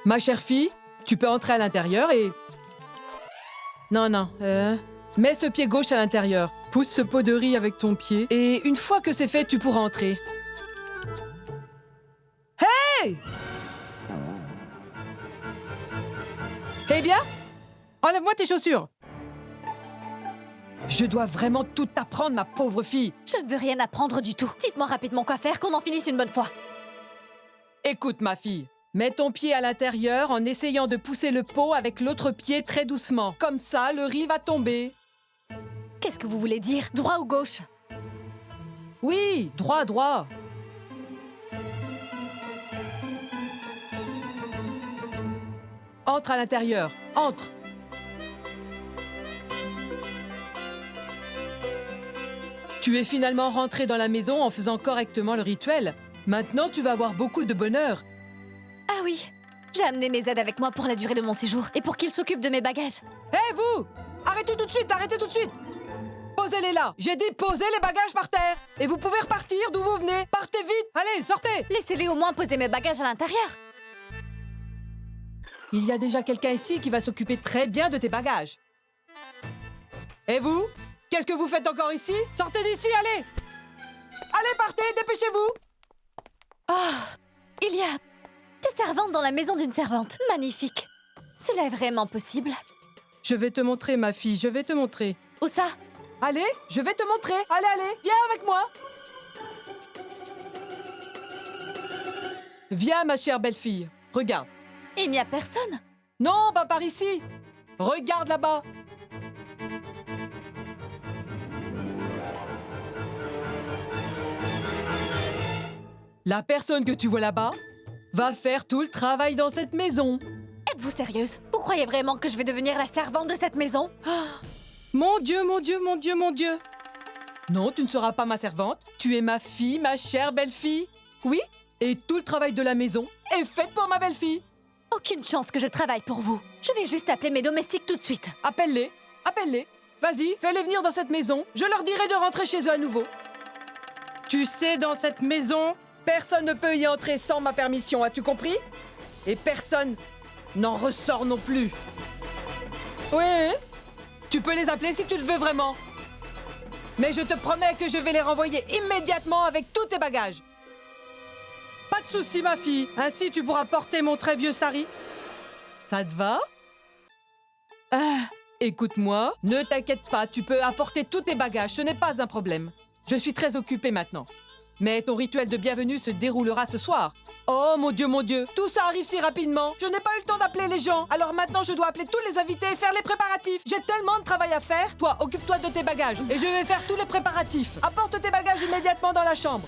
Ma chère fille, tu peux entrer à l'intérieur et... Non, non, mets ce pied gauche à l'intérieur. Pousse ce pot de riz avec ton pied. Et une fois que c'est fait, tu pourras entrer. Hey! Eh bien, enlève-moi tes chaussures. Je dois vraiment tout apprendre, ma pauvre fille. Je ne veux rien apprendre du tout. Dites-moi rapidement quoi faire, qu'on en finisse une bonne fois. Écoute, ma fille. Mets ton pied à l'intérieur en essayant de pousser le pot avec l'autre pied très doucement. Comme ça, le riz va tomber. Qu'est-ce que vous voulez dire? Droit ou gauche? Oui, droit, droit. Entre à l'intérieur. Entre. Tu es finalement rentré dans la maison en faisant correctement le rituel. Maintenant, tu vas avoir beaucoup de bonheur. Ah oui, j'ai amené mes aides avec moi pour la durée de mon séjour et pour qu'ils s'occupent de mes bagages. Hé, vous! Arrêtez tout de suite, arrêtez tout de suite! Posez-les là! J'ai dit posez les bagages par terre! Et vous pouvez repartir d'où vous venez! Partez vite! Allez, sortez! Laissez-les au moins poser mes bagages à l'intérieur. Il y a déjà quelqu'un ici qui va s'occuper très bien de tes bagages. Et vous? Qu'est-ce que vous faites encore ici? Sortez d'ici, allez! Allez, partez, dépêchez-vous! Oh, il y a des servantes dans la maison d'une servante. Magnifique. Cela est vraiment possible. Je vais te montrer, ma fille, je vais te montrer. Où ça? Allez, je vais te montrer. Allez, allez, viens avec moi. Viens, ma chère belle-fille. Regarde. Il n'y a personne. Non, pas par ici. Regarde là-bas. La personne que tu vois là-bas va faire tout le travail dans cette maison. Êtes-vous sérieuse? Vous croyez vraiment que je vais devenir la servante de cette maison? Mon Dieu, mon Dieu, mon Dieu, mon Dieu. Non, tu ne seras pas ma servante. Tu es ma fille, ma chère belle-fille. Oui, et tout le travail de la maison est fait pour ma belle-fille. Aucune chance que je travaille pour vous. Je vais juste appeler mes domestiques tout de suite. Appelle-les, appelle-les. Vas-y, fais-les venir dans cette maison. Je leur dirai de rentrer chez eux à nouveau. Tu sais, dans cette maison, personne ne peut y entrer sans ma permission, as-tu compris? Et personne n'en ressort non plus. Oui, tu peux les appeler si tu le veux vraiment. Mais je te promets que je vais les renvoyer immédiatement avec tous tes bagages. Pas de souci, ma fille. Ainsi, tu pourras porter mon très vieux sari. Ça te va? Écoute-moi, ne t'inquiète pas, tu peux apporter tous tes bagages, ce n'est pas un problème. Je suis très occupée maintenant. Mais ton rituel de bienvenue se déroulera ce soir. Oh mon Dieu, tout ça arrive si rapidement. Je n'ai pas eu le temps d'appeler les gens. Alors maintenant, je dois appeler tous les invités et faire les préparatifs. J'ai tellement de travail à faire. Toi, occupe-toi de tes bagages et je vais faire tous les préparatifs. Apporte tes bagages immédiatement dans la chambre.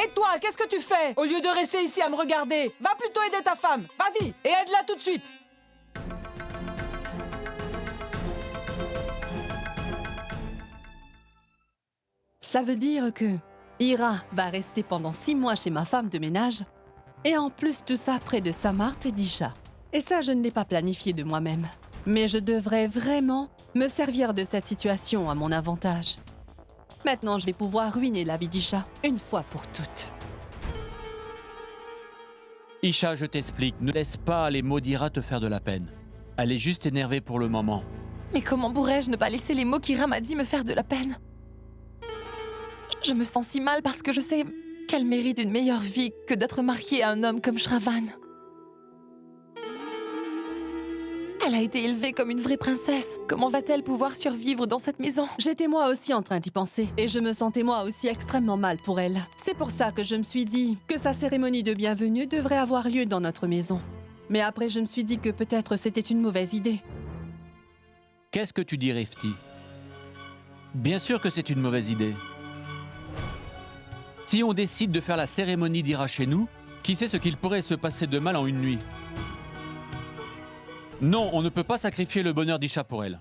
Et toi, qu'est-ce que tu fais? Au lieu de rester ici à me regarder, va plutôt aider ta femme. Vas-y, et aide-la tout de suite. Ça veut dire que Ira va rester pendant 6 mois chez ma femme de ménage et en plus tout ça près de Samart et d'Isha. Et ça, je ne l'ai pas planifié de moi-même. Mais je devrais vraiment me servir de cette situation à mon avantage. Maintenant, je vais pouvoir ruiner la vie d'Isha une fois pour toutes. Isha, je t'explique, ne laisse pas les mots d'Ira te faire de la peine. Elle est juste énervée pour le moment. Mais comment pourrais-je ne pas laisser les mots qu'Ira m'a dit me faire de la peine? Je me sens si mal parce que je sais qu'elle mérite une meilleure vie que d'être mariée à un homme comme Shravan. Elle a été élevée comme une vraie princesse. Comment va-t-elle pouvoir survivre dans cette maison? J'étais moi aussi en train d'y penser et je me sentais moi aussi extrêmement mal pour elle. C'est pour ça que je me suis dit que sa cérémonie de bienvenue devrait avoir lieu dans notre maison. Mais après, je me suis dit que peut-être c'était une mauvaise idée. Qu'est-ce que tu dis, Rifti? Bien sûr que c'est une mauvaise idée. Si on décide de faire la cérémonie d'Ira chez nous, qui sait ce qu'il pourrait se passer de mal en une nuit? Non, on ne peut pas sacrifier le bonheur d'Isha pour elle.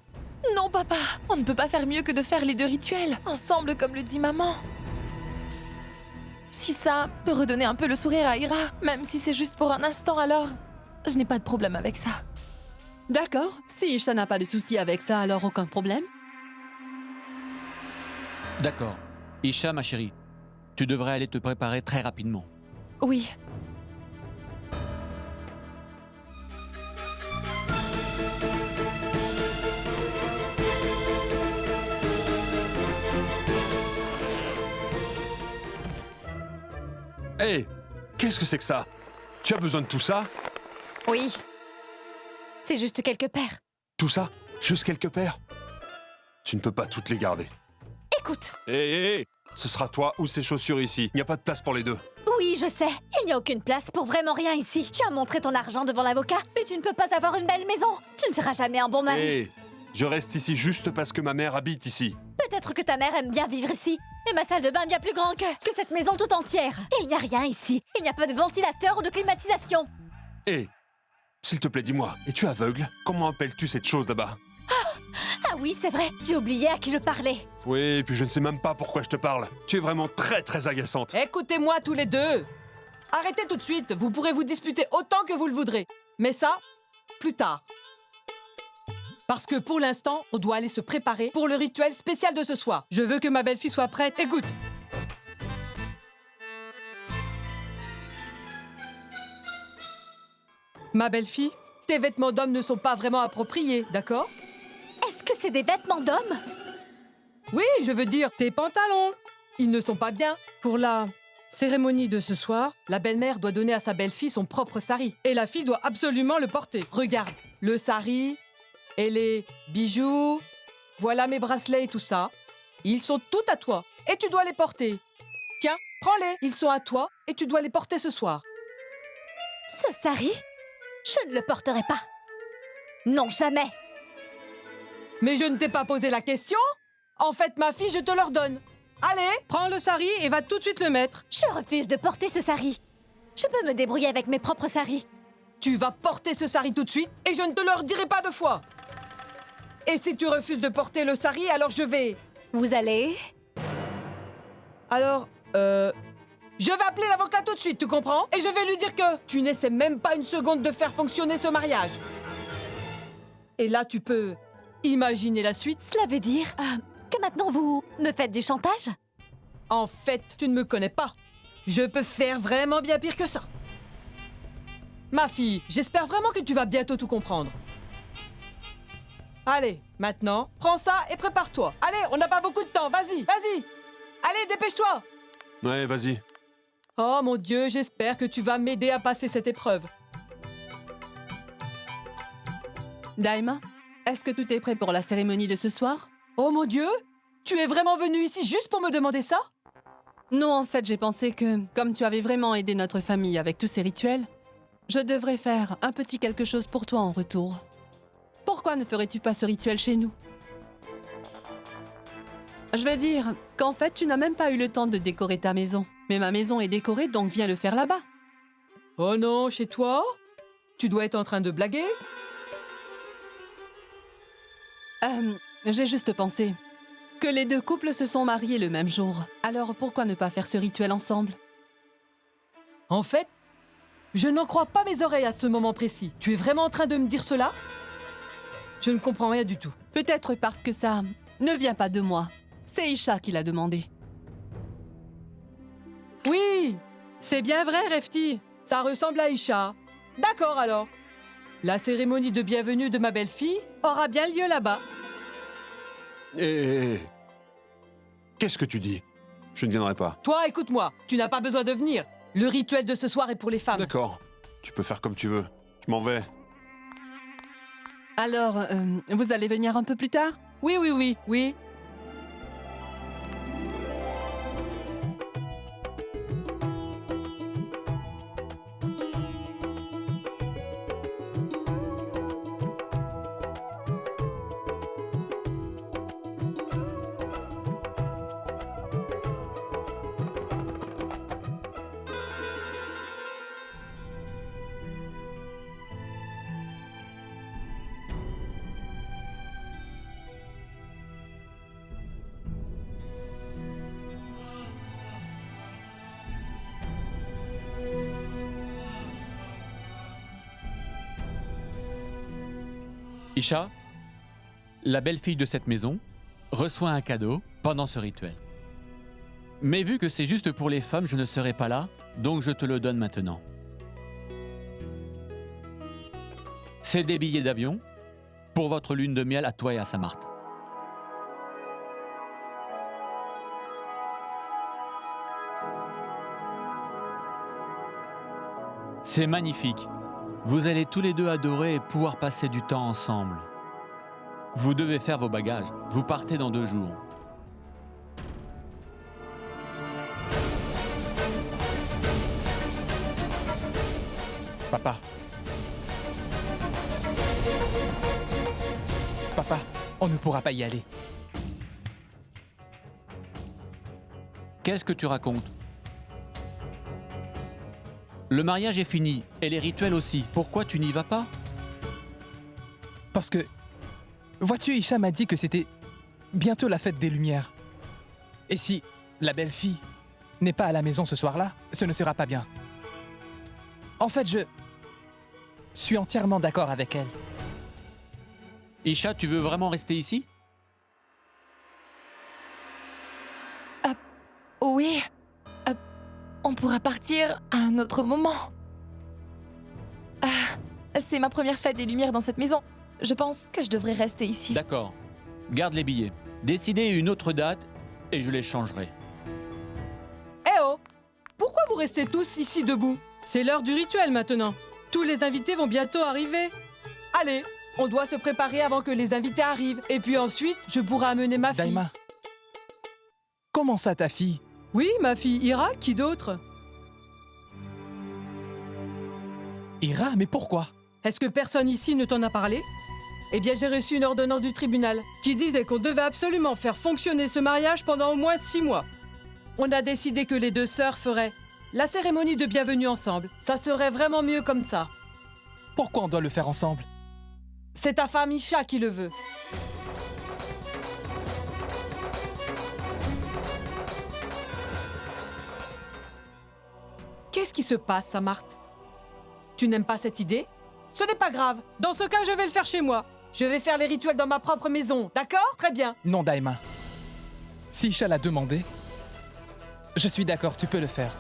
Non, papa! On ne peut pas faire mieux que de faire les deux rituels, ensemble comme le dit maman. Si ça peut redonner un peu le sourire à Ira, même si c'est juste pour un instant, alors je n'ai pas de problème avec ça. D'accord, si Isha n'a pas de souci avec ça, alors aucun problème. D'accord. Isha, ma chérie, Tu devrais aller te préparer très rapidement. Oui. Hé, qu'est-ce que c'est que ça? Tu as besoin de tout ça? Oui. C'est juste quelques paires. Tout ça? Juste quelques paires? Tu ne peux pas toutes les garder. Écoute. Hé, ce sera toi ou ces chaussures ici. Il n'y a pas de place pour les deux. Oui, je sais. Il n'y a aucune place pour vraiment rien ici. Tu as montré ton argent devant l'avocat, mais tu ne peux pas avoir une belle maison. Tu ne seras jamais un bon mari. Hé, je reste ici juste parce que ma mère habite ici. Peut-être que ta mère aime bien vivre ici, mais ma salle de bain est bien plus grande que cette maison tout entière. Et il n'y a rien ici. Il n'y a pas de ventilateur ou de climatisation. Hé, s'il te plaît, dis-moi, es-tu aveugle? Comment appelles-tu cette chose là-bas? Ah oui, c'est vrai. J'ai oublié à qui je parlais. Oui, et puis je ne sais même pas pourquoi je te parle. Tu es vraiment très très agaçante. Écoutez-moi tous les deux. Arrêtez tout de suite, vous pourrez vous disputer autant que vous le voudrez. Mais ça, plus tard. Parce que pour l'instant, on doit aller se préparer pour le rituel spécial de ce soir. Je veux que ma belle-fille soit prête. Écoute. Ma belle-fille, tes vêtements d'homme ne sont pas vraiment appropriés, d'accord? Est-ce que c'est des vêtements d'homme? Oui, je veux dire, tes pantalons. Ils ne sont pas bien. Pour la cérémonie de ce soir, la belle-mère doit donner à sa belle-fille son propre sari. Et la fille doit absolument le porter. Regarde, le sari et les bijoux. Voilà mes bracelets et tout ça. Ils sont tout à toi. Et tu dois les porter. Tiens, prends-les. Ils sont à toi et tu dois les porter ce soir. Ce sari? Je ne le porterai pas. Non, jamais. Mais je ne t'ai pas posé la question. En fait, ma fille, je te l'ordonne. Allez, prends le sari et va tout de suite le mettre. Je refuse de porter ce sari. Je peux me débrouiller avec mes propres saris. Tu vas porter ce sari tout de suite et je ne te le redirai pas deux fois. Et si tu refuses de porter le sari, alors je vais... Vous allez... Alors, je vais appeler l'avocat tout de suite, tu comprends? Et je vais lui dire que tu n'essaies même pas une seconde de faire fonctionner ce mariage. Et là, tu peux imaginer la suite. Cela veut dire que maintenant vous me faites du chantage? En fait, tu ne me connais pas. Je peux faire vraiment bien pire que ça. Ma fille, j'espère vraiment que tu vas bientôt tout comprendre. Allez, maintenant, prends ça et prépare-toi. Allez, on n'a pas beaucoup de temps, vas-y, vas-y. Allez, dépêche-toi. Ouais, vas-y. Oh mon Dieu, j'espère que tu vas m'aider à passer cette épreuve. Daima, est-ce que tout est prêt pour la cérémonie de ce soir? Oh mon Dieu, tu es vraiment venu ici juste pour me demander ça? Non, en fait, j'ai pensé que, comme tu avais vraiment aidé notre famille avec tous ces rituels, je devrais faire un petit quelque chose pour toi en retour. Pourquoi ne ferais-tu pas ce rituel chez nous? Je veux dire qu'en fait, tu n'as même pas eu le temps de décorer ta maison. Mais ma maison est décorée, donc viens le faire là-bas. Oh non, chez toi? Tu dois être en train de blaguer? J'ai juste pensé que les deux couples se sont mariés le même jour. Alors pourquoi ne pas faire ce rituel ensemble? En fait, je n'en crois pas mes oreilles à ce moment précis. Tu es vraiment en train de me dire cela? Je ne comprends rien du tout. Peut-être parce que ça ne vient pas de moi. C'est Isha qui l'a demandé. Oui, c'est bien vrai, Refti. Ça ressemble à Isha. D'accord alors. La cérémonie de bienvenue de ma belle-fille aura bien lieu là-bas. Hé, qu'est-ce que tu dis? Je ne viendrai pas. Toi, écoute-moi, tu n'as pas besoin de venir. Le rituel de ce soir est pour les femmes. D'accord, tu peux faire comme tu veux. Je m'en vais. Alors, vous allez venir un peu plus tard? Oui, oui, oui, oui. Isha, la belle-fille de cette maison, reçoit un cadeau pendant ce rituel. Mais vu que c'est juste pour les femmes, je ne serai pas là, donc je te le donne maintenant. C'est des billets d'avion pour votre lune de miel à toi et à Samarth. C'est magnifique. Vous allez tous les deux adorer et pouvoir passer du temps ensemble. Vous devez faire vos bagages. Vous partez dans 2 jours. Papa. Papa, on ne pourra pas y aller. Qu'est-ce que tu racontes? Le mariage est fini, et les rituels aussi. Pourquoi tu n'y vas pas? Parce que... Vois-tu, Isha m'a dit que c'était bientôt la fête des Lumières. Et si la belle-fille n'est pas à la maison ce soir-là, ce ne sera pas bien. En fait, je suis entièrement d'accord avec elle. Isha, tu veux vraiment rester ici? Oui. On pourra partir à un autre moment. C'est ma première fête des Lumières dans cette maison. Je pense que je devrais rester ici. D'accord. Garde les billets. Décidez une autre date et je les changerai. Eh oh! Pourquoi vous restez tous ici debout? C'est l'heure du rituel maintenant. Tous les invités vont bientôt arriver. Allez, on doit se préparer avant que les invités arrivent. Et puis ensuite, je pourrai amener ma fille. Daima, comment ça ta fille? Oui, ma fille Ira, qui d'autre? Ira, mais pourquoi? Est-ce que personne ici ne t'en a parlé? Eh bien, j'ai reçu une ordonnance du tribunal qui disait qu'on devait absolument faire fonctionner ce mariage pendant au moins 6 mois. On a décidé que les 2 sœurs feraient la cérémonie de bienvenue ensemble. Ça serait vraiment mieux comme ça. Pourquoi on doit le faire ensemble? C'est ta femme Isha qui le veut. Qu'est-ce qui se passe, Samarth? Tu n'aimes pas cette idée? Ce n'est pas grave. Dans ce cas, je vais le faire chez moi. Je vais faire les rituels dans ma propre maison, d'accord? Très bien. Non, Daima. Si Isha l'a demandé, je suis d'accord, tu peux le faire.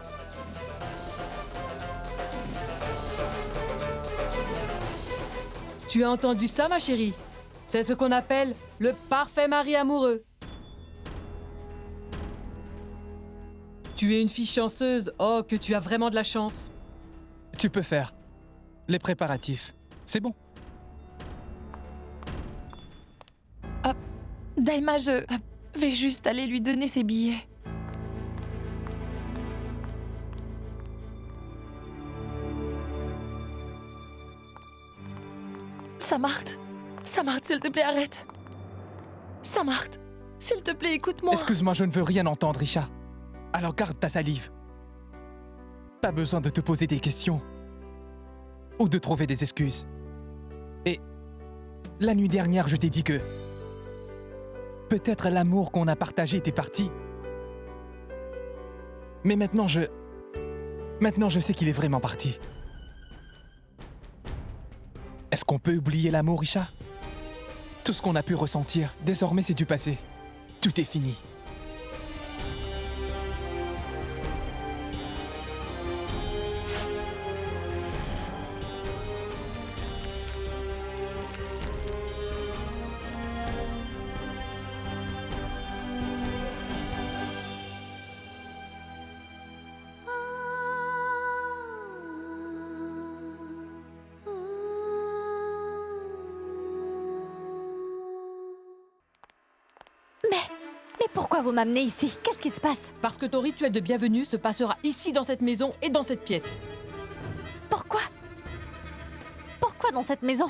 Tu as entendu ça, ma chérie? C'est ce qu'on appelle le parfait mari amoureux. Tu es une fille chanceuse. Oh, que tu as vraiment de la chance. Tu peux faire les préparatifs. C'est bon. Daima, je vais juste aller lui donner ses billets. Samarth, s'il te plaît, arrête. Samarth, s'il te plaît, écoute-moi. Excuse-moi, je ne veux rien entendre, Isha. Alors garde ta salive. Pas besoin de te poser des questions. Ou de trouver des excuses. Et la nuit dernière, je t'ai dit que... peut-être l'amour qu'on a partagé était parti. Mais maintenant, je sais qu'il est vraiment parti. Est-ce qu'on peut oublier l'amour, Isha? Tout ce qu'on a pu ressentir, désormais c'est du passé. Tout est fini. Mais pourquoi vous m'amenez ici? Qu'est-ce qui se passe? Parce que ton rituel de bienvenue se passera ici dans cette maison et dans cette pièce. Pourquoi? Pourquoi dans cette maison?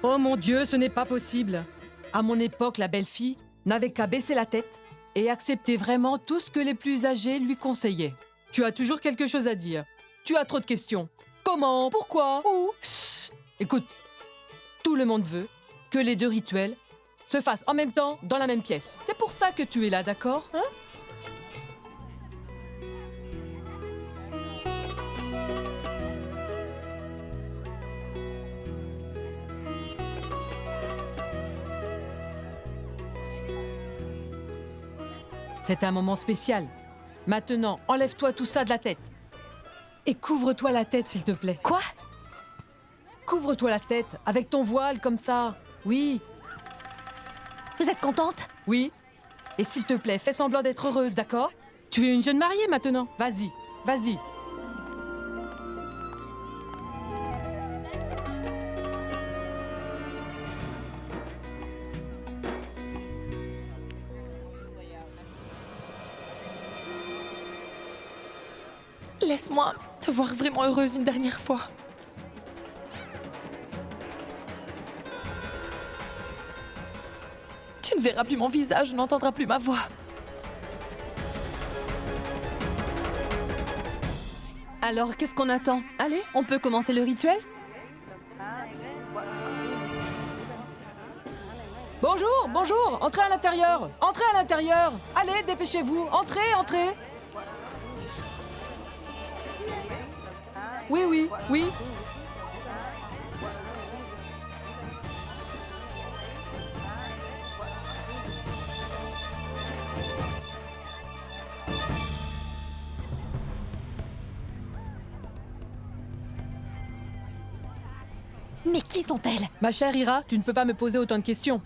Oh mon Dieu, ce n'est pas possible. À mon époque, la belle-fille n'avait qu'à baisser la tête et accepter vraiment tout ce que les plus âgés lui conseillaient. Tu as toujours quelque chose à dire. Tu as trop de questions. Comment? Pourquoi? Où? Chut. Écoute, tout le monde veut que les 2 rituels se fassent en même temps dans la même pièce. C'est pour ça que tu es là, d'accord? Hein? C'est un moment spécial. Maintenant, enlève-toi tout ça de la tête. Et couvre-toi la tête, s'il te plaît. Quoi? Couvre-toi la tête, avec ton voile, comme ça. Oui, Vous êtes contente? oui. Et s'il te plaît, fais semblant d'être heureuse, d'accord? Tu es une jeune mariée maintenant. Vas-y, vas-y. Laisse-moi te voir vraiment heureuse une dernière fois. Tu ne verras plus mon visage, tu n'entendras plus ma voix. Alors, qu'est-ce qu'on attend? Allez, on peut commencer le rituel? Bonjour, bonjour. Entrez à l'intérieur. Entrez à l'intérieur. Allez, dépêchez-vous. Entrez, entrez. Oui, oui, oui. Mais qui sont-elles? Ma chère Ira, tu ne peux pas me poser autant de questions.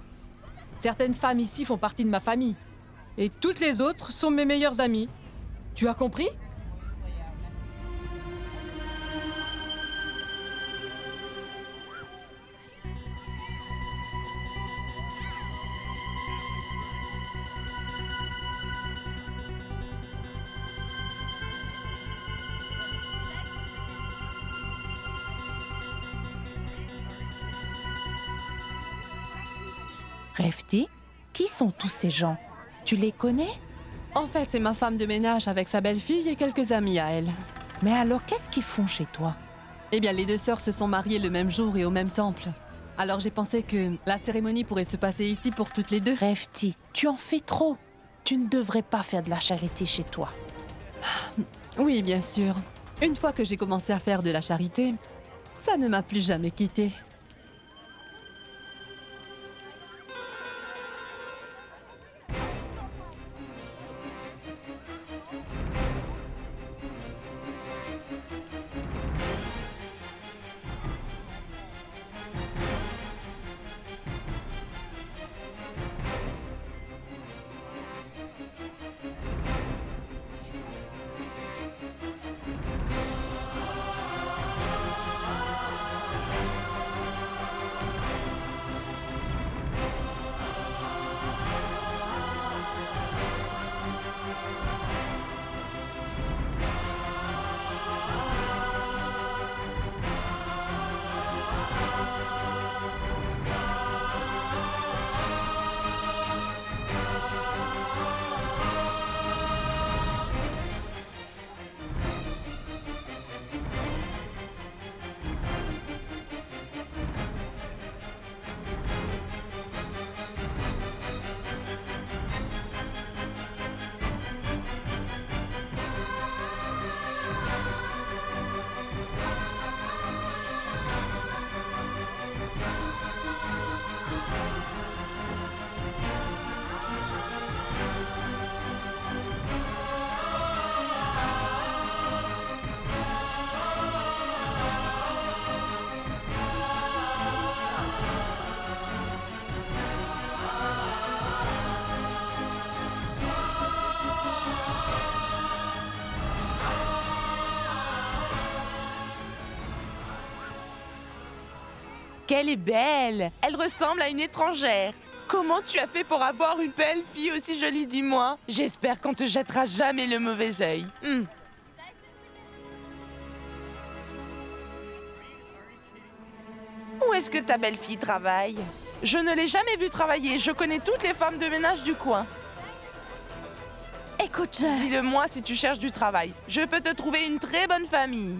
Certaines femmes ici font partie de ma famille. Et toutes les autres sont mes meilleures amies. Tu as compris? Refti, qui sont tous ces gens? Tu les connais? En fait, c'est ma femme de ménage avec sa belle-fille et quelques amis à elle. Mais alors, qu'est-ce qu'ils font chez toi? Eh bien, les deux sœurs se sont mariées le même jour et au même temple. Alors j'ai pensé que la cérémonie pourrait se passer ici pour toutes les deux. Refti, tu en fais trop. Tu ne devrais pas faire de la charité chez toi. Oui, bien sûr. Une fois que j'ai commencé à faire de la charité, ça ne m'a plus jamais quittée. Qu'elle est belle! Elle ressemble à une étrangère. Comment tu as fait pour avoir une belle fille aussi jolie, dis-moi? J'espère qu'on te jettera jamais le mauvais œil. Où est-ce que ta belle-fille travaille? Je ne l'ai jamais vue travailler. Je connais toutes les femmes de ménage du coin. Écoute, je... Dis-le-moi si tu cherches du travail. Je peux te trouver une très bonne famille.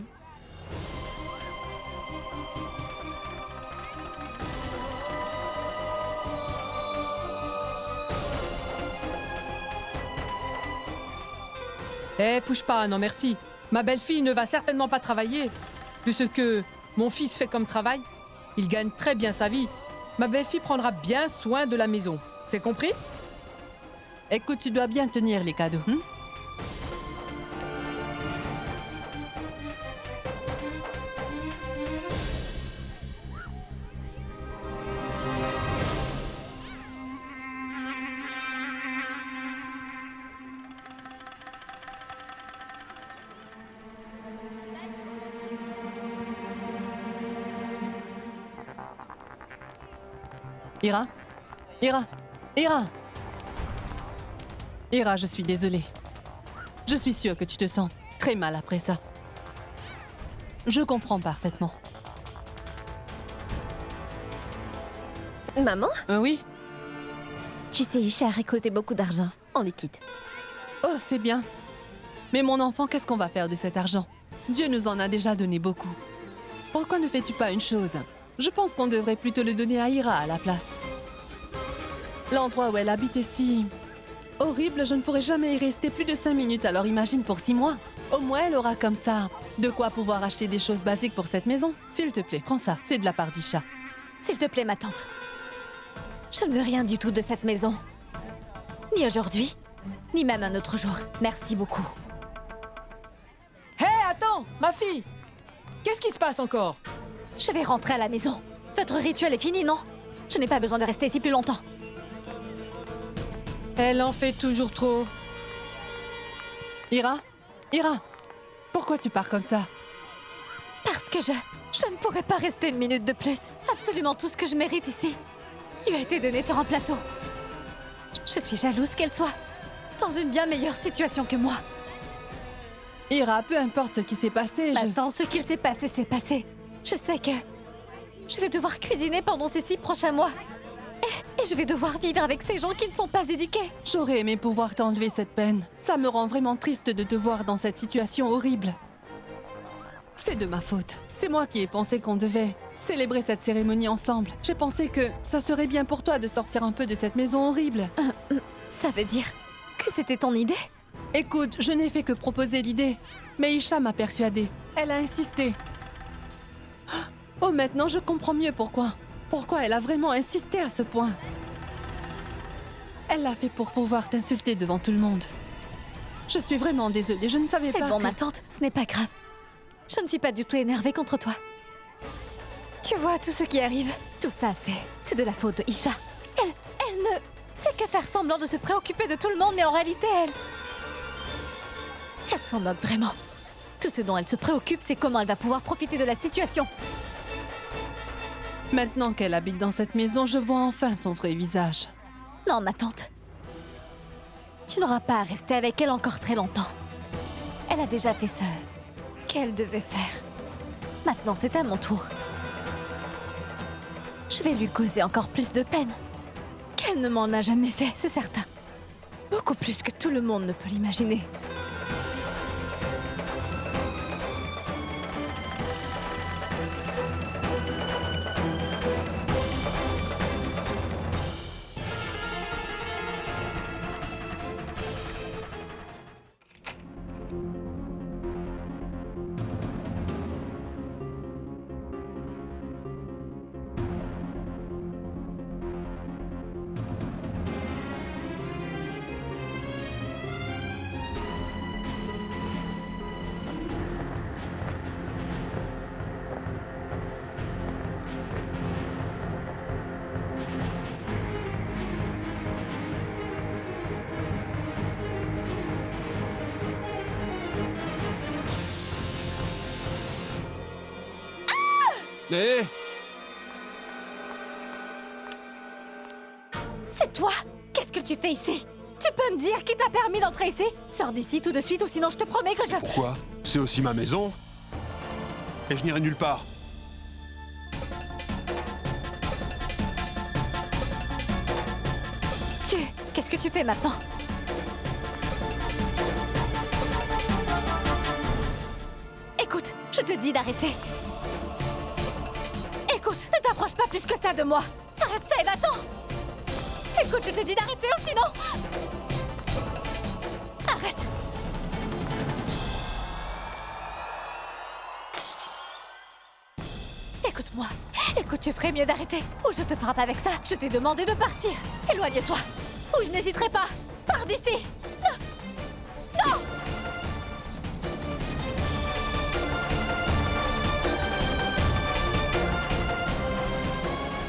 Eh, pousse pas, non merci. Ma belle-fille ne va certainement pas travailler. Puisque mon fils fait comme travail, il gagne très bien sa vie. Ma belle-fille prendra bien soin de la maison. C'est compris? Écoute, tu dois bien tenir les cadeaux. Ira, Ira, Ira. Ira, je suis désolée. Je suis sûre que tu te sens très mal après ça. Je comprends parfaitement. Maman, Oui? tu sais, Isha a récolté beaucoup d'argent en liquide. Oh, c'est bien. Mais mon enfant, qu'est-ce qu'on va faire de cet argent? Dieu nous en a déjà donné beaucoup. Pourquoi ne fais-tu pas une chose? Je pense qu'on devrait plutôt le donner à Ira à la place. L'endroit où elle habite est si... horrible, je ne pourrai jamais y rester plus de 5 minutes, alors imagine pour 6 mois. Au moins, elle aura comme ça de quoi pouvoir acheter des choses basiques pour cette maison. S'il te plaît, prends ça, c'est de la part d'Isha. S'il te plaît, ma tante. Je ne veux rien du tout de cette maison. Ni aujourd'hui, ni même un autre jour. Merci beaucoup. Hé, attends, ma fille! Qu'est-ce qui se passe encore? Je vais rentrer à la maison. Votre rituel est fini, non? Je n'ai pas besoin de rester ici plus longtemps. Elle en fait toujours trop. Ira, Ira, pourquoi tu pars comme ça? Parce que je ne pourrais pas rester une minute de plus. Absolument tout ce que je mérite ici lui a été donné sur un plateau. Je suis jalouse qu'elle soit dans une bien meilleure situation que moi. Ira, peu importe ce qui s'est passé, Maintenant, ce qu'il s'est passé, c'est passé. Je sais que je vais devoir cuisiner pendant ces 6 prochains mois. Et je vais devoir vivre avec ces gens qui ne sont pas éduqués. J'aurais aimé pouvoir t'enlever cette peine. Ça me rend vraiment triste de te voir dans cette situation horrible. C'est de ma faute. C'est moi qui ai pensé qu'on devait célébrer cette cérémonie ensemble. J'ai pensé que ça serait bien pour toi de sortir un peu de cette maison horrible. Ça veut dire que c'était ton idée? Écoute, je n'ai fait que proposer l'idée. Mais Isha m'a persuadée. Elle a insisté. Oh, maintenant je comprends mieux pourquoi. Pourquoi elle a vraiment insisté à ce point. Elle l'a fait pour pouvoir t'insulter devant tout le monde. Je suis vraiment désolée, je ne savais pas C'est bon, que... ma tante, ce n'est pas grave. Je ne suis pas du tout énervée contre toi. Tu vois, tout ce qui arrive, tout ça, c'est de la faute de Isha. Elle ne sait que faire semblant de se préoccuper de tout le monde, mais en réalité, elle s'en moque vraiment. Tout ce dont elle se préoccupe, c'est comment elle va pouvoir profiter de la situation. Maintenant qu'elle habite dans cette maison, je vois enfin son vrai visage. Non, ma tante. Tu n'auras pas à rester avec elle encore très longtemps. Elle a déjà fait ce qu'elle devait faire. Maintenant, c'est à mon tour. Je vais lui causer encore plus de peine. Qu'elle ne m'en a jamais fait, c'est certain. Beaucoup plus que tout le monde ne peut l'imaginer. Hé! C'est toi? Qu'est-ce que tu fais ici? Tu peux me dire qui t'a permis d'entrer ici? Sors d'ici tout de suite ou sinon je te promets que je... Pourquoi? C'est aussi ma maison. Et je n'irai nulle part. Qu'est-ce que tu fais maintenant? Écoute, je te dis d'arrêter. Écoute, ne t'approche pas plus que ça de moi. Arrête ça et va-t'en. Écoute, je te dis d'arrêter ou sinon... Arrête. Écoute-moi. Écoute, tu ferais mieux d'arrêter. Ou je te frappe avec ça. Je t'ai demandé de partir. Éloigne-toi. Ou je n'hésiterai pas. Pars d'ici!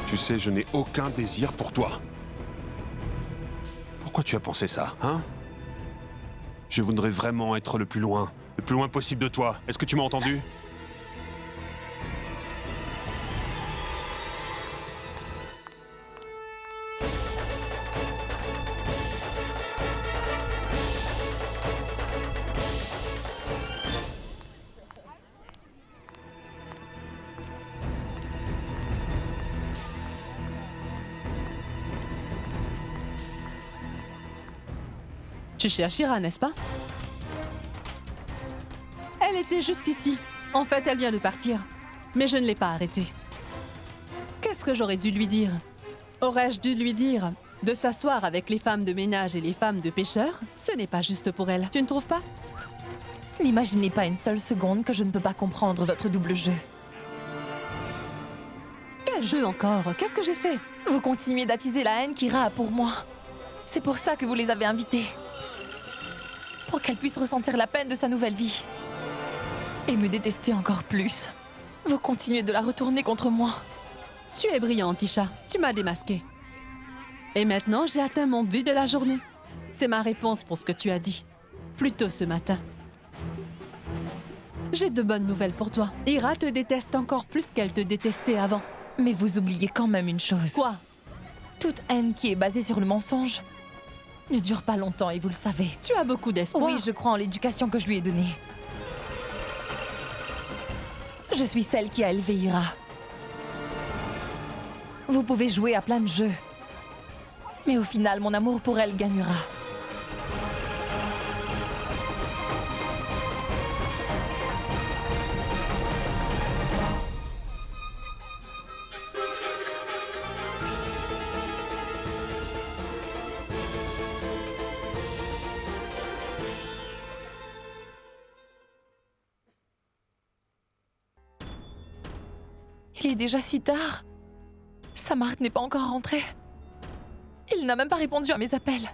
Tu sais, je n'ai aucun désir pour toi. Pourquoi tu as pensé ça, hein? Je voudrais vraiment être le plus loin possible de toi. Est-ce que tu m'as entendu? Tu cherches Ira, n'est-ce pas? Elle était juste ici. En fait, elle vient de partir. Mais je ne l'ai pas arrêtée. Qu'est-ce que j'aurais dû lui dire? Aurais-je dû lui dire de s'asseoir avec les femmes de ménage et les femmes de pêcheurs? Ce n'est pas juste pour elle. Tu ne trouves pas? N'imaginez pas une seule seconde que je ne peux pas comprendre votre double jeu. Quel jeu encore? Qu'est-ce que j'ai fait? Vous continuez d'attiser la haine qu'Ira a pour moi. C'est pour ça que vous les avez invités. Pour qu'elle puisse ressentir la peine de sa nouvelle vie. Et me détester encore plus. Vous continuez de la retourner contre moi. Tu es brillante, Isha. Tu m'as démasqué. Et maintenant, j'ai atteint mon but de la journée. C'est ma réponse pour ce que tu as dit. Plus tôt ce matin. J'ai de bonnes nouvelles pour toi. Ira te déteste encore plus qu'elle te détestait avant. Mais vous oubliez quand même une chose. Quoi? Toute haine qui est basée sur le mensonge ne dure pas longtemps et vous le savez. Tu as beaucoup d'espoir. Oui, je crois en l'éducation que je lui ai donnée. Je suis celle qui a élevé Ira. Vous pouvez jouer à plein de jeux. Mais au final, mon amour pour elle gagnera. Il est déjà si tard. Samart n'est pas encore rentré. Il n'a même pas répondu à mes appels.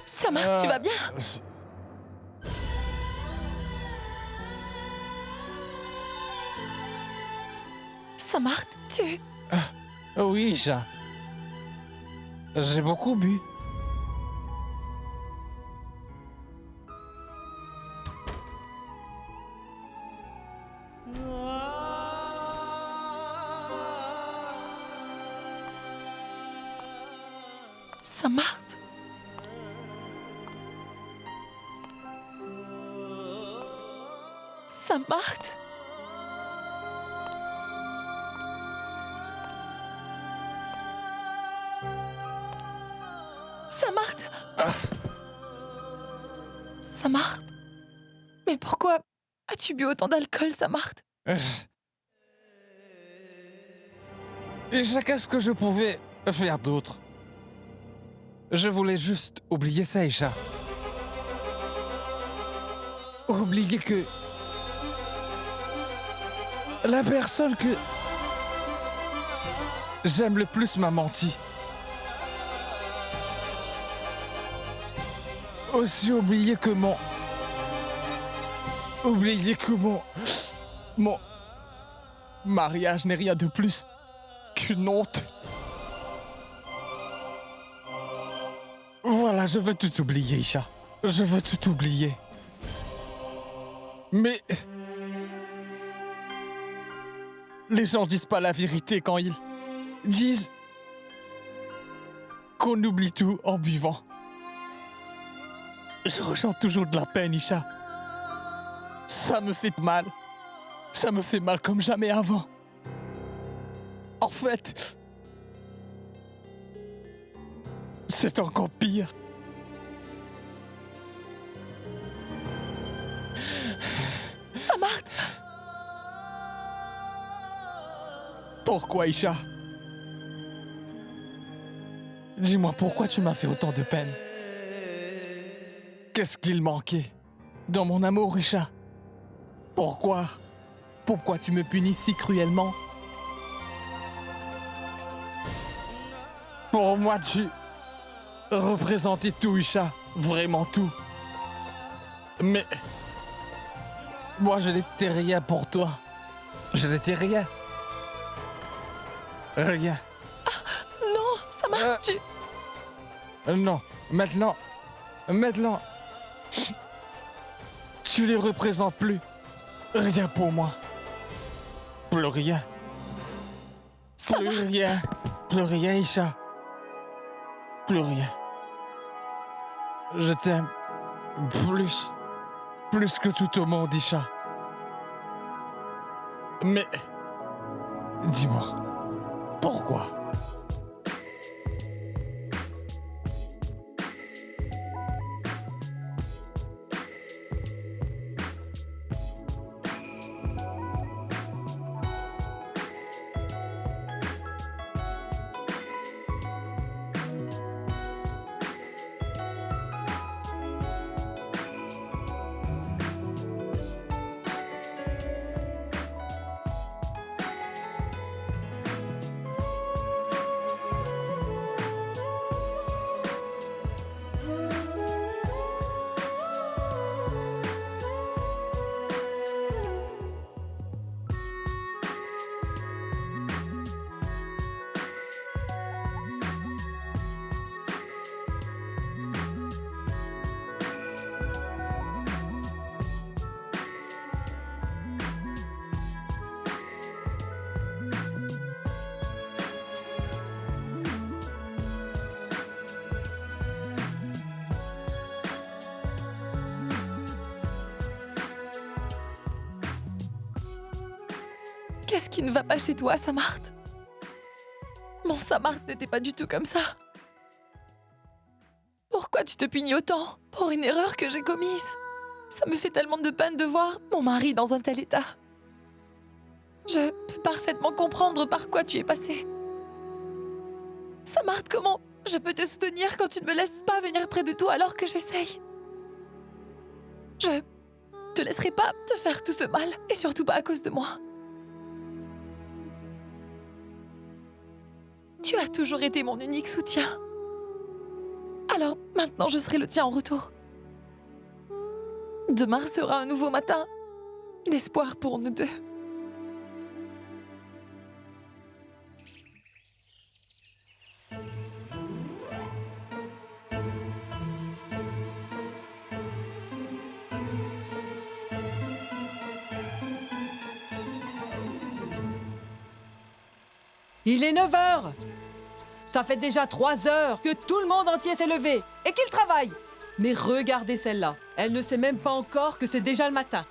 Samart, tu vas bien? Samart, tu... Oui, Isha. J'ai beaucoup bu. Samart? Samart? Samart? Samart? Mais pourquoi as-tu bu autant d'alcool, Samart? Isha, qu'est-ce que je pouvais faire d'autre? Je voulais juste oublier ça, Isha. Oublier que... la personne que... j'aime le plus m'a menti. Aussi oublier que mon... mon mariage n'est rien de plus qu'une honte. Voilà, je veux tout oublier, Isha. Je veux tout oublier. Mais... les gens disent pas la vérité quand ils disent qu'on oublie tout en buvant. Je ressens toujours de la peine, Isha. Ça me fait mal. Ça me fait mal comme jamais avant. En fait, c'est encore pire. Samart? Pourquoi, Isha? Dis-moi, pourquoi tu m'as fait autant de peine? Qu'est-ce qu'il manquait dans mon amour, Isha? Pourquoi? Pourquoi tu me punis si cruellement? Pour moi, tu représentais tout, Isha. Vraiment tout. Mais... moi, je n'étais rien pour toi. Je n'étais rien. Rien. Non, Samar, tu... Non, maintenant... tu les représentes plus. Rien pour moi. Plus rien. Plus rien. Plus rien, Isha. Plus rien. Je t'aime. Plus que tout au monde, Isha. Mais... dis-moi. Pourquoi? Qu'est-ce qui ne va pas chez toi, Samart? Mon Samart n'était pas du tout comme ça. Pourquoi tu te punis autant pour une erreur que j'ai commise? Ça me fait tellement de peine de voir mon mari dans un tel état. Je peux parfaitement comprendre par quoi tu es passé. Samart, comment je peux te soutenir quand tu ne me laisses pas venir près de toi alors que j'essaye? Je te laisserai pas te faire tout ce mal, et surtout pas à cause de moi. Tu as toujours été mon unique soutien. Alors maintenant je serai le tien en retour. Demain sera un nouveau matin d'espoir pour nous deux. Il est 9 heures. Ça fait déjà 3 heures que tout le monde entier s'est levé et qu'il travaille. Mais regardez celle-là. Elle ne sait même pas encore que c'est déjà le matin.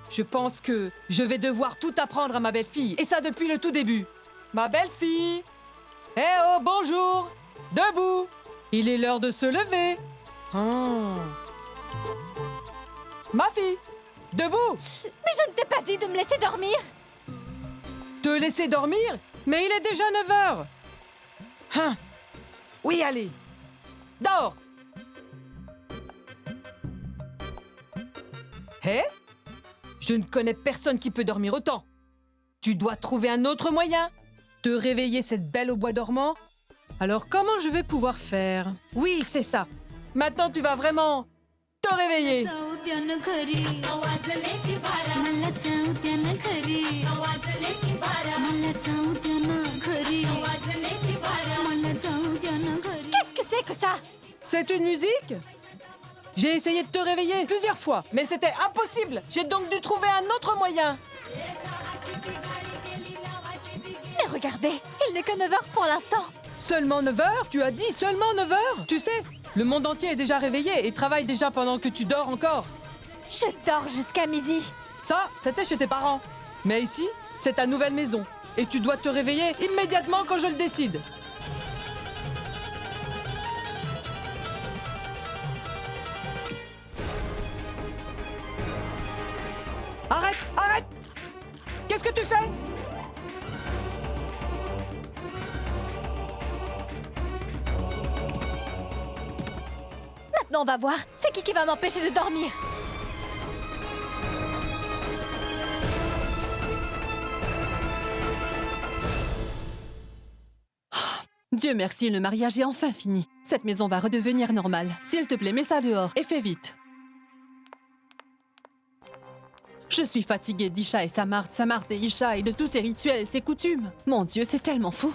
Je pense que je vais devoir tout apprendre à ma belle-fille. Et ça depuis le tout début. Ma belle-fille. Eh oh, bonjour. Debout. Il est l'heure de se lever. Ma fille. Debout. Mais je ne t'ai pas dit de me laisser dormir. Te laisser dormir? Mais il est déjà 9 heures. Hein? Oui, allez. Dors. Hé? Je ne connais personne qui peut dormir autant. Tu dois trouver un autre moyen. Te réveiller cette belle au bois dormant. Alors comment je vais pouvoir faire? Oui, c'est ça. Maintenant, tu vas vraiment te réveiller. Qu'est-ce que c'est que ça? C'est une musique? J'ai essayé de te réveiller plusieurs fois, mais c'était impossible. J'ai donc dû trouver un autre moyen. Mais regardez, il n'est que 9 heures pour l'instant. Seulement 9 heures? Tu as dit seulement 9 heures? Tu sais, le monde entier est déjà réveillé et travaille déjà pendant que tu dors encore. Je dors jusqu'à midi. Ça, c'était chez tes parents. Mais ici, c'est ta nouvelle maison. Et tu dois te réveiller immédiatement quand je le décide. Arrête! Arrête! Qu'est-ce que tu fais? Maintenant, on va voir. C'est qui va m'empêcher de dormir? Dieu merci, le mariage est enfin fini. Cette maison va redevenir normale. S'il te plaît, mets ça dehors et fais vite. Je suis fatiguée d'Isha et Samarth, Samarth et Isha et de tous ces rituels et ces coutumes. Mon Dieu, c'est tellement fou.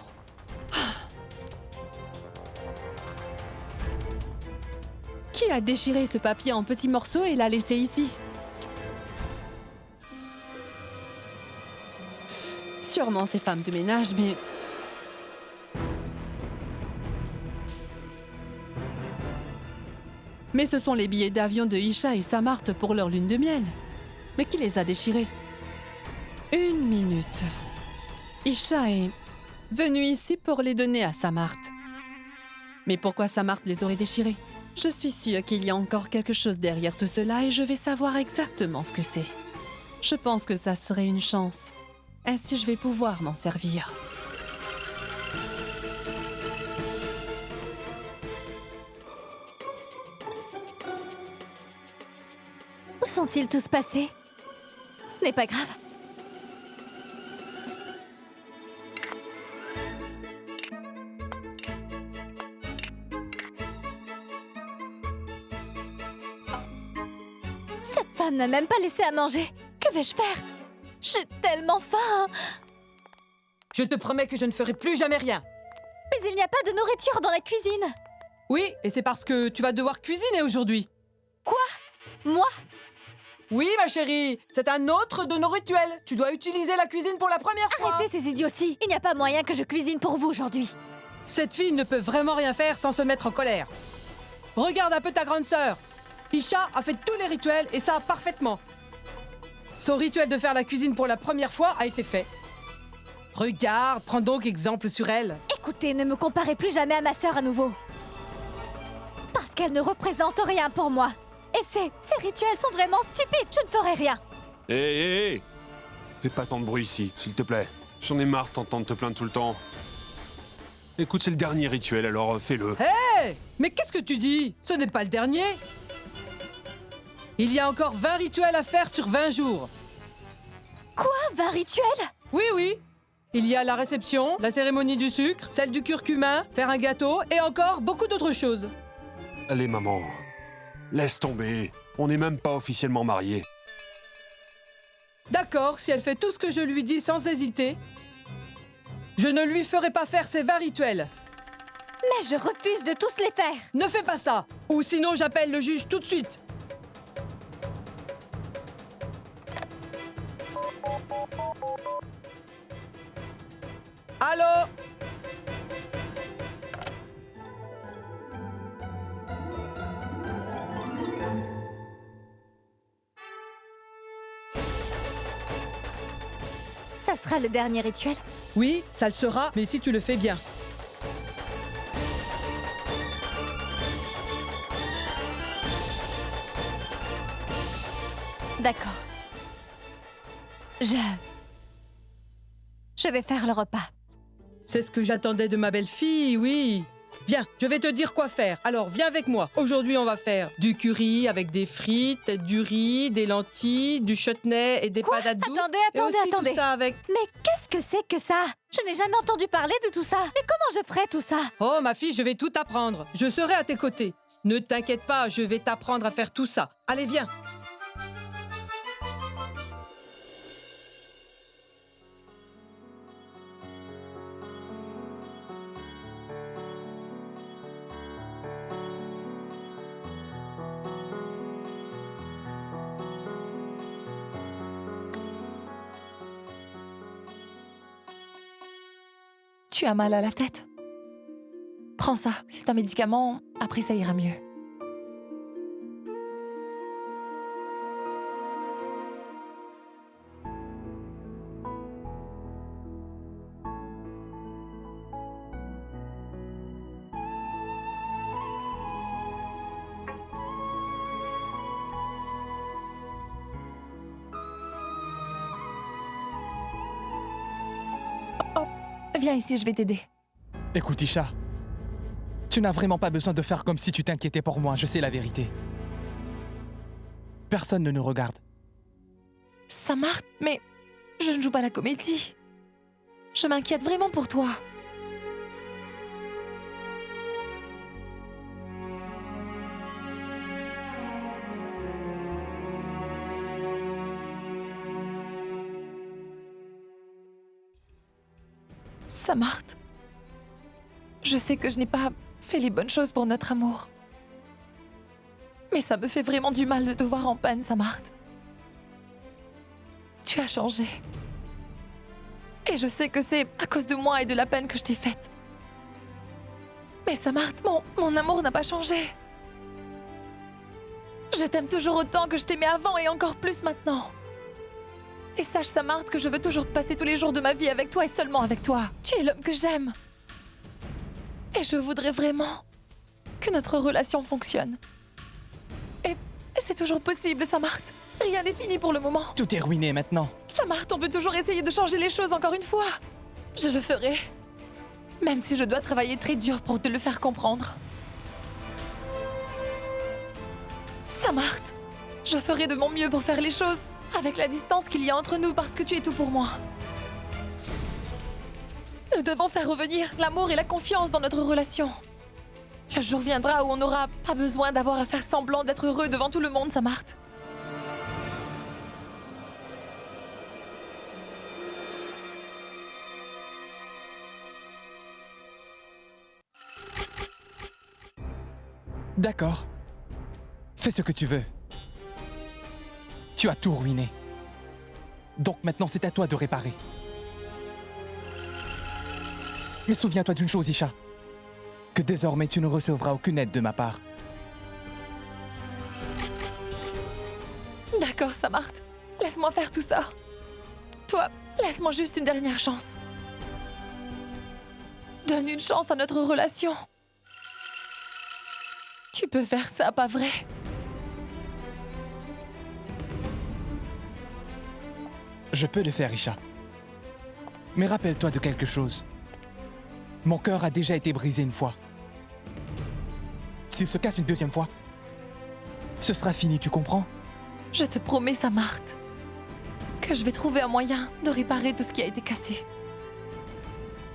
Qui a déchiré ce papier en petits morceaux et l'a laissé ici? Sûrement ces femmes de ménage, mais... Mais ce sont les billets d'avion de Isha et Samarth pour leur lune de miel. Mais qui les a déchirés? Une minute. Isha est venue ici pour les donner à Samarth. Mais pourquoi Samarth les aurait déchirés? Je suis sûre qu'il y a encore quelque chose derrière tout cela et je vais savoir exactement ce que c'est. Je pense que ça serait une chance. Ainsi, je vais pouvoir m'en servir. Où sont-ils tous passés? Ce n'est pas grave. Cette femme n'a même pas laissé à manger. Que vais-je faire? J'ai tellement faim. Je te promets que je ne ferai plus jamais rien. Mais il n'y a pas de nourriture dans la cuisine. Oui, et c'est parce que tu vas devoir cuisiner aujourd'hui. Moi? Oui, ma chérie, c'est un autre de nos rituels. Tu dois utiliser la cuisine pour la première fois. Arrêtez ces idioties. Il n'y a pas moyen que je cuisine pour vous aujourd'hui. Cette fille ne peut vraiment rien faire sans se mettre en colère. Regarde un peu ta grande sœur. Isha a fait tous les rituels et ça parfaitement. Son rituel de faire la cuisine pour la première fois a été fait. Regarde, prends donc exemple sur elle. Écoutez, ne me comparez plus jamais à ma sœur à nouveau. Parce qu'elle ne représente rien pour moi. Et ces rituels sont vraiment stupides, je ne ferai rien. Hé, hé, hé! Fais pas tant de bruit ici, s'il te plaît. J'en ai marre de t'entendre te plaindre tout le temps. Écoute, c'est le dernier rituel, alors fais-le. Hé! Mais qu'est-ce que tu dis? Ce n'est pas le dernier. Il y a encore 20 rituels à faire sur 20 jours. 20 rituels? Oui, oui. Il y a la réception, la cérémonie du sucre, celle du curcumin, faire un gâteau et encore beaucoup d'autres choses. Allez, maman. Laisse tomber. On n'est même pas officiellement mariés. D'accord, si elle fait tout ce que je lui dis sans hésiter, je ne lui ferai pas faire ces 20 rituels. Mais je refuse de tous les faire. Ne fais pas ça, ou sinon j'appelle le juge tout de suite. Allô? Ça sera le dernier rituel. Oui, ça le sera, mais si tu le fais bien. D'accord. Je vais faire le repas. C'est ce que j'attendais de ma belle-fille, oui. Viens, je vais te dire quoi faire. Alors, viens avec moi. Aujourd'hui, on va faire du curry avec des frites, du riz, des lentilles, du chutney et des patates douces. Et aussi Attendez. tout ça avec... Mais qu'est-ce que c'est que ça? Je n'ai jamais entendu parler de tout ça. Mais comment je ferai tout ça? Oh, ma fille, je vais tout apprendre. Je serai à tes côtés. Ne t'inquiète pas, je vais t'apprendre à faire tout ça. Allez, viens. Tu as mal à la tête? Prends ça, c'est un médicament, après ça ira mieux. Viens ici, je vais t'aider. Écoute, Isha, tu n'as vraiment pas besoin de faire comme si tu t'inquiétais pour moi, je sais la vérité. Personne ne nous regarde. Samarth, mais je ne joue pas la comédie. Je m'inquiète vraiment pour toi. Samart, je sais que je n'ai pas fait les bonnes choses pour notre amour. Mais ça me fait vraiment du mal de te voir en peine, Samart. Tu as changé. Et je sais que c'est à cause de moi et de la peine que je t'ai faite. Mais Samart, mon amour n'a pas changé. Je t'aime toujours autant que je t'aimais avant et encore plus maintenant. Et sache, Samart, que je veux toujours passer tous les jours de ma vie avec toi et seulement avec toi. Tu es l'homme que j'aime. Et je voudrais vraiment que notre relation fonctionne. Et c'est toujours possible, Samart. Rien n'est fini pour le moment. Tout est ruiné maintenant. Samart, on peut toujours essayer de changer les choses encore une fois. Je le ferai. Même si je dois travailler très dur pour te le faire comprendre. Samart, je ferai de mon mieux pour faire les choses avec la distance qu'il y a entre nous parce que tu es tout pour moi. Nous devons faire revenir l'amour et la confiance dans notre relation. Le jour viendra où on n'aura pas besoin d'avoir à faire semblant d'être heureux devant tout le monde, Samart. D'accord. Fais ce que tu veux. Tu as tout ruiné. Donc maintenant, c'est à toi de réparer. Mais souviens-toi d'une chose, Isha. Que désormais, tu ne recevras aucune aide de ma part. D'accord, Samart. Laisse-moi faire tout ça. Toi, laisse-moi juste une dernière chance. Donne une chance à notre relation. Tu peux faire ça, pas vrai? Je peux le faire, Isha. Mais rappelle-toi de quelque chose. Mon cœur a déjà été brisé une fois. S'il se casse une deuxième fois, ce sera fini, tu comprends? Je te promets, Samart, que je vais trouver un moyen de réparer tout ce qui a été cassé.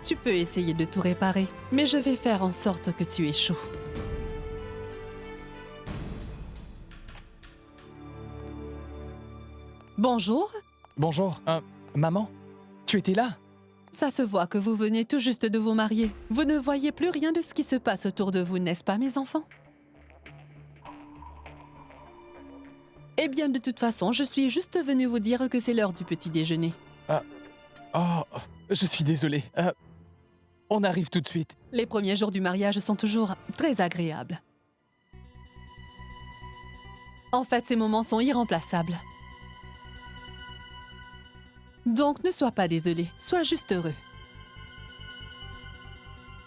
Tu peux essayer de tout réparer, mais je vais faire en sorte que tu échoues. Bonjour. Bonjour, maman, tu étais là? Ça se voit que vous venez tout juste de vous marier. Vous ne voyez plus rien de ce qui se passe autour de vous, n'est-ce pas, mes enfants? Eh bien, de toute façon, je suis juste venue vous dire que c'est l'heure du petit déjeuner. Oh, je suis désolé. On arrive tout de suite. Les premiers jours du mariage sont toujours très agréables. En fait, ces moments sont irremplaçables. Donc, ne sois pas désolé, sois juste heureux.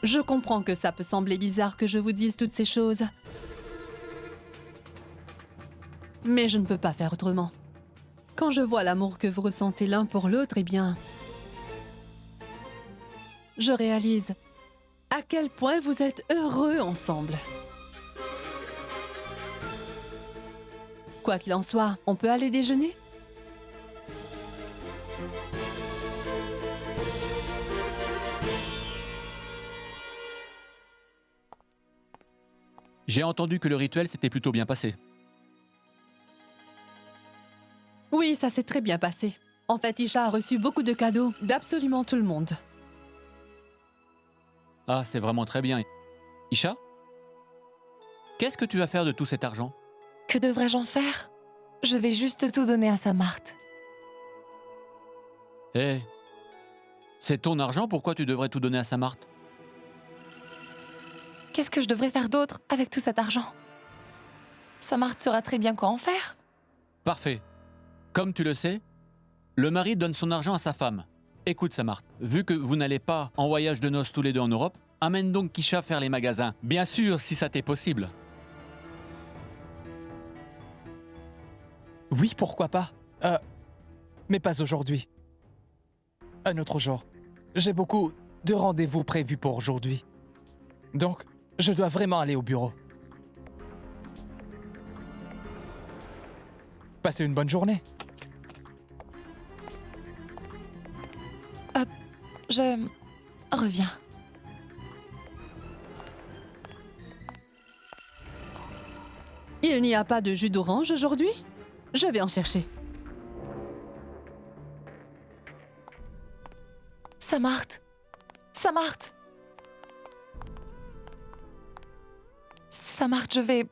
Je comprends que ça peut sembler bizarre que je vous dise toutes ces choses. Mais je ne peux pas faire autrement. Quand je vois l'amour que vous ressentez l'un pour l'autre, eh bien... je réalise à quel point vous êtes heureux ensemble. Quoi qu'il en soit, on peut aller déjeuner ? J'ai entendu que le rituel s'était plutôt bien passé. Oui, ça s'est très bien passé. En fait, Isha a reçu beaucoup de cadeaux d'absolument tout le monde. Ah, c'est vraiment très bien. Isha? Qu'est-ce que tu vas faire de tout cet argent? Que devrais-je en faire? Je vais juste tout donner à Samart. Eh, c'est ton argent, pourquoi tu devrais tout donner à Samart? Qu'est-ce que je devrais faire d'autre avec tout cet argent? Samart saura très bien quoi en faire. Parfait. Comme tu le sais, le mari donne son argent à sa femme. Écoute Samart, vu que vous n'allez pas en voyage de noces tous les deux en Europe, amène donc Kisha faire les magasins. Bien sûr, si ça t'est possible. Oui, pourquoi pas. Mais pas aujourd'hui. Un autre jour. J'ai beaucoup de rendez-vous prévus pour aujourd'hui. Donc, je dois vraiment aller au bureau. Passez une bonne journée. Je reviens. Il n'y a pas de jus d'orange aujourd'hui? Je vais en chercher. Samart, Samart. Samart, je vais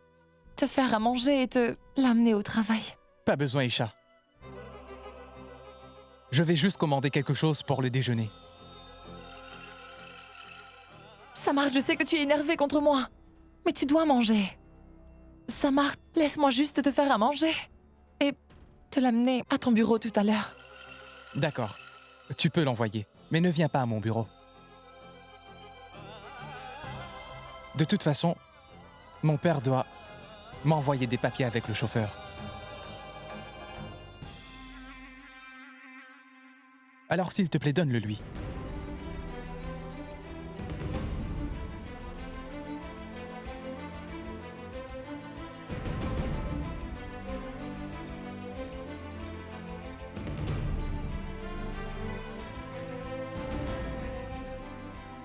te faire à manger et te l'amener au travail. Pas besoin, Isha. Je vais juste commander quelque chose pour le déjeuner. Samart, je sais que tu es énervé contre moi, mais tu dois manger. Samart, laisse-moi juste te faire à manger et te l'amener à ton bureau tout à l'heure. D'accord, tu peux l'envoyer, mais ne viens pas à mon bureau. De toute façon, mon père doit m'envoyer des papiers avec le chauffeur. Alors s'il te plaît, donne-le lui.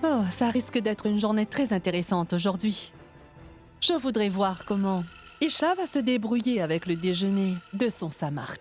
Oh, ça risque d'être une journée très intéressante aujourd'hui. Je voudrais voir comment Isha va se débrouiller avec le déjeuner de son Samart.